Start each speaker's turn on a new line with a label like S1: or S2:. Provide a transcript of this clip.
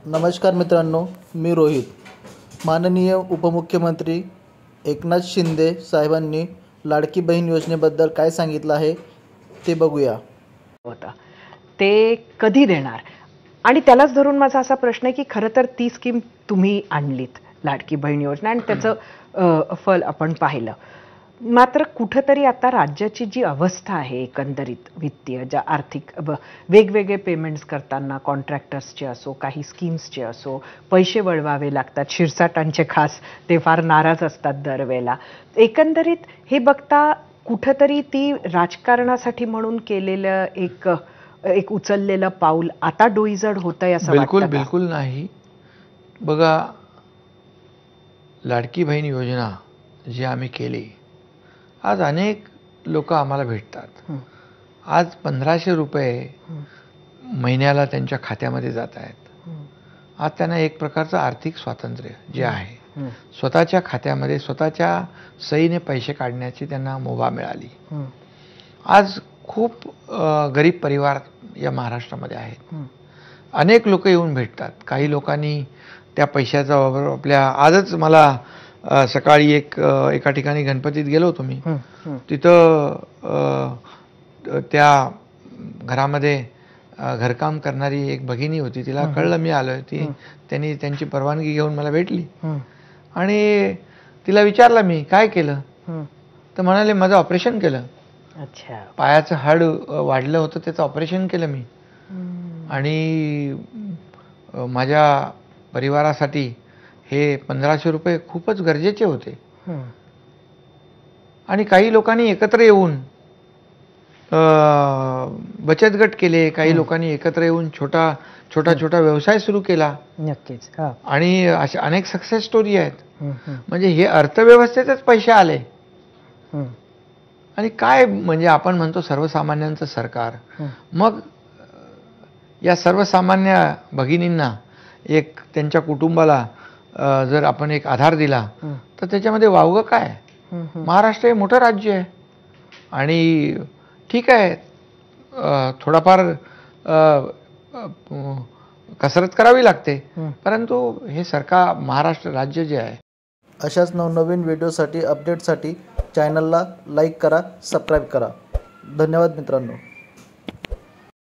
S1: नमस्कार मित्रांनो, मी रोहित। माननीय उपमुख्यमंत्री एकनाथ शिंदे साहेबांनी लाडकी बहीण योजनेबद्दल काय सांगितलं आहे ते बघूया।
S2: ते कधी देणार आणि त्यालाच धरून माझा असा प्रश्न आहे की खरं तर ती स्कीम तुम्ही आणलीत, लाडकी बहीण योजना, आणि त्याचं फल आपण पाहिलं। मात्र कुठेतरी आता राज्याची जी अवस्था आहे एकंदरीत वित्तीय, ज्या आर्थिक वेगवेगळे पेमेंट्स करताना कॉन्ट्रॅक्टर्सचे असो, काही स्कीम्सचे असो, पैसे वळवावे लागतात, शिरसाटांचे खास, ते फार नाराज असतात दरवेळेला। एकंदरीत हे बघता कुठेतरी ती राजकारणासाठी म्हणून केलेलं एक उचललेलं पाऊल आता डोईजड होतंय असं वाटतं का?
S3: बिलकुल नाही। बघा, लाडकी बहीण योजना जी आम्ही केली, आज अनेक लोक आम्हाला भेटतात। आज 1500 रुपये महिन्याला त्यांच्या खात्यामध्ये जात आहेत। आज त्यांना एक प्रकारचं आर्थिक स्वातंत्र्य जे आहे, स्वतःच्या खात्यामध्ये स्वतःच्या सहीने पैसे काढण्याची त्यांना मुभा मिळाली। आज खूप गरीब परिवार या महाराष्ट्रामध्ये आहेत। अनेक लोक येऊन भेटतात। काही लोकांनी त्या पैशाचा वापर आपल्या, आजच मला सकाळी एका ठिकाणी गणपतीत गेलो होतो मी, तिथं त्या घरामध्ये घरकाम करणारी एक भगिनी होती। तिला कळलं मी आलोय, त्यांनी त्यांची परवानगी घेऊन मला भेटली आणि तिला विचारलं मी काय केलं, तर म्हणाले माझं ऑपरेशन केलं।
S2: अच्छा,
S3: पायाचं हाड वाढलं होतं, त्याचं ऑपरेशन केलं मी, आणि माझ्या परिवारासाठी हे 1500 रुपये खूपच गरजेचे होते। आणि काही लोकांनी एकत्र येऊन बचत गट केले, काही लोकांनी एकत्र येऊन छोटा व्यवसाय सुरू केला।
S2: नक्कीच।
S3: आणि अशा अनेक सक्सेस स्टोरी आहेत। म्हणजे हे अर्थव्यवस्थेतच पैसे आले। आणि काय म्हणजे आपण म्हणतो सर्वसामान्यांचं सरकार, मग या सर्वसामान्य भगिनींना, एक त्यांच्या कुटुंबाला जर आपण एक आधार दिला तर त्याच्यामध्ये वावगं काय? महाराष्ट्र हे मोठं राज्य आहे आणि ठीक आहे, थोडाफार कसरत करावी लागते, परंतु हे सरकार, महाराष्ट्र राज्य जे आहे।
S1: अशाच नवनवीन व्हिडिओसाठी, अपडेटसाठी चॅनलला लाईक करा, सबस्क्राईब करा। धन्यवाद मित्रांनो।